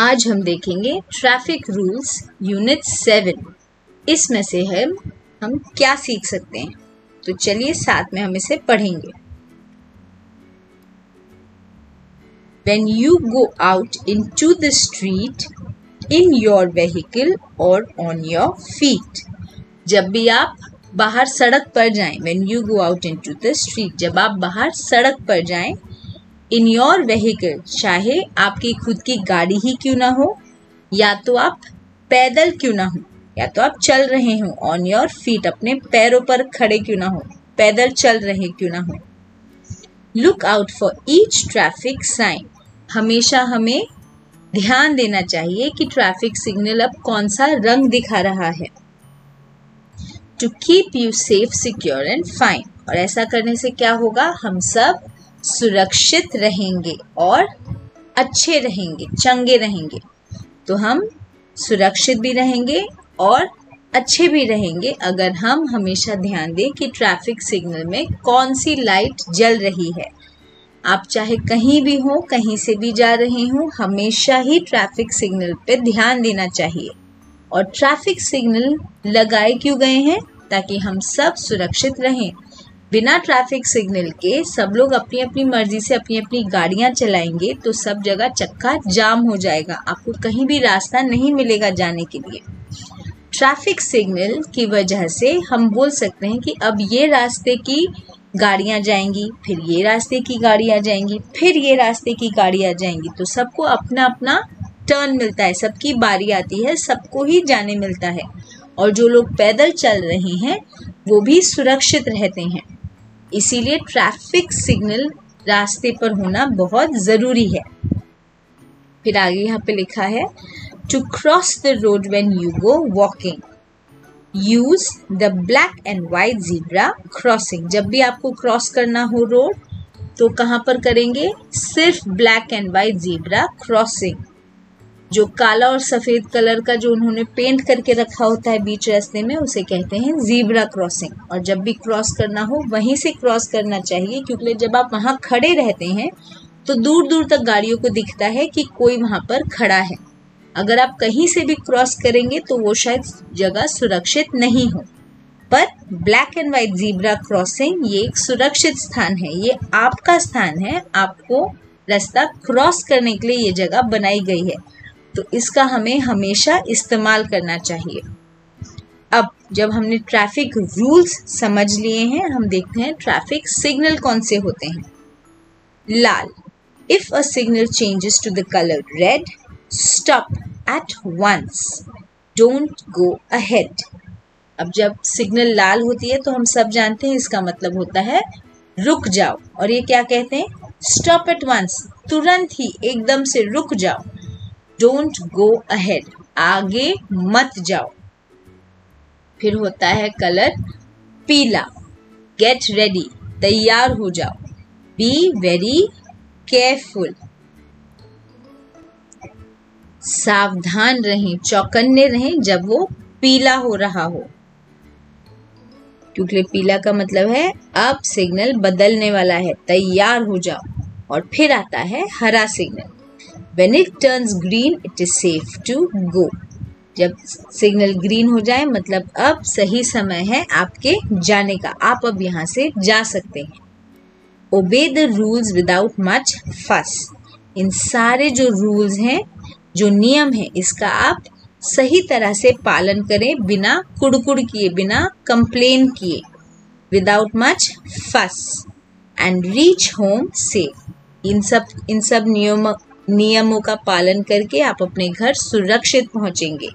आज हम देखेंगे ट्रैफिक रूल्स यूनिट 7। इसमें से हम क्या सीख सकते हैं, तो चलिए साथ में हम इसे पढ़ेंगे। When you go out into the street in your vehicle or on your feet, जब भी आप बाहर सड़क पर जाएं, when you go out into the street, जब आप बाहर सड़क पर जाएं, इन योर व्हीकल, चाहे आपकी खुद की गाड़ी ही क्यों ना हो, या तो आप पैदल क्यों ना हो, या तो आप चल रहे हो, ऑन योर फीट, अपने पैरों पर खड़े क्यों ना हो, पैदल चल रहे क्यों ना हो। Look out for each traffic sign, हमेशा हमें ध्यान देना चाहिए कि ट्रैफिक सिग्नल अब कौन सा रंग दिखा रहा है। To keep you safe, secure and fine, और ऐसा करने से क्या होगा, हम सब सुरक्षित रहेंगे और अच्छे रहेंगे, चंगे रहेंगे। तो हम सुरक्षित भी रहेंगे और अच्छे भी रहेंगे अगर हम हमेशा ध्यान दें कि ट्रैफिक सिग्नल में कौन सी लाइट जल रही है। आप चाहे कहीं भी हो, कहीं से भी जा रहे हो, हमेशा ही ट्रैफिक सिग्नल पे ध्यान देना चाहिए। और ट्रैफिक सिग्नल लगाए क्यों गए हैं, ताकि हम सब सुरक्षित रहें। बिना ट्रैफिक सिग्नल के सब लोग अपनी अपनी मर्जी से अपनी अपनी गाड़ियां चलाएंगे तो सब जगह चक्का जाम हो जाएगा, आपको कहीं भी रास्ता नहीं मिलेगा जाने के लिए। ट्रैफिक सिग्नल की वजह से हम बोल सकते हैं कि अब ये रास्ते की गाड़ियां जाएंगी, फिर ये रास्ते की गाड़ियां जाएंगी, फिर ये रास्ते की गाड़ियां जाएंगी, तो सबको अपना अपना टर्न मिलता है, सबकी बारी आती है, सबको ही जाने मिलता है। और जो लोग पैदल चल रहे हैं वो भी सुरक्षित रहते हैं। इसीलिए ट्रैफिक सिग्नल रास्ते पर होना बहुत ज़रूरी है। फिर आगे यहाँ पे लिखा है, to cross the road when you go walking, use the black and white zebra crossing. जब भी आपको क्रॉस करना हो रोड तो कहाँ पर करेंगे, सिर्फ black and white zebra crossing. जो काला और सफ़ेद कलर का जो उन्होंने पेंट करके रखा होता है बीच रास्ते में, उसे कहते हैं ज़ीब्रा क्रॉसिंग। और जब भी क्रॉस करना हो वहीं से क्रॉस करना चाहिए, क्योंकि जब आप वहाँ खड़े रहते हैं तो दूर दूर तक गाड़ियों को दिखता है कि कोई वहाँ पर खड़ा है। अगर आप कहीं से भी क्रॉस करेंगे तो वो शायद जगह सुरक्षित नहीं हो। पर black and white zebra crossing ये एक सुरक्षित स्थान है, ये आपका स्थान है, आपको रास्ता क्रॉस करने के लिए ये जगह बनाई गई है, तो इसका हमें हमेशा इस्तेमाल करना चाहिए। अब जब हमने ट्रैफिक रूल्स समझ लिए हैं, हम देखते हैं ट्रैफिक सिग्नल कौन से होते हैं। लाल, if a signal changes to the colour red, stop at once, don't go ahead. अब जब सिग्नल लाल होती है तो हम सब जानते हैं इसका मतलब होता है रुक जाओ, और ये क्या कहते हैं, स्टॉप एट वंस, तुरंत ही एकदम से रुक जाओ। डोंट गो अहेड, आगे मत जाओ। फिर होता है कलर पीला, गेट रेडी, तैयार हो जाओ। बी वेरी केयरफुल, सावधान रहें, चौकन्ने रहें जब वो पीला हो रहा हो, क्योंकि पीला का मतलब है अब सिग्नल बदलने वाला है, तैयार हो जाओ। और फिर आता है हरा signal, When it turns green, it is safe to go. जब सिग्नल ग्रीन हो जाए मतलब अब सही समय है आपके जाने का, आप अब यहाँ से जा सकते हैं। Obey the rules without much fuss. इन सारे जो रूल्स हैं, जो नियम है, इसका आप सही तरह से पालन करें, बिना कुड़कुड़ किए, बिना कंप्लेन किए। Without much fuss and reach home safe. इन सब नियमों का पालन करके आप अपने घर सुरक्षित पहुंचेंगे,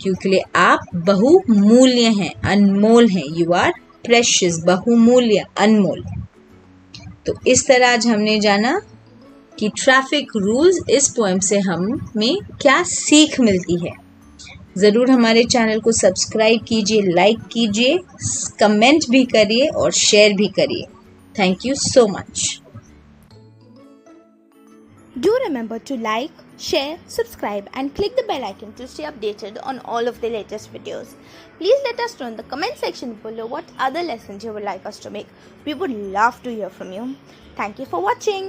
क्योंकि आप बहुमूल्य हैं, अनमोल हैं। यू आर प्रेशियस, बहुमूल्य, अनमोल। तो इस तरह आज हमने जाना कि ट्रैफिक रूल्स, इस पोएम से हमें क्या सीख मिलती है। ज़रूर हमारे चैनल को सब्सक्राइब कीजिए, लाइक कीजिए, कमेंट भी करिए और शेयर भी करिए। Thank you so much. Do remember to like, share, subscribe and click the bell icon to stay updated on all of the latest videos. Please let us know in the comment section below what other lessons you would like us to make. We would love to hear from you. Thank you for watching.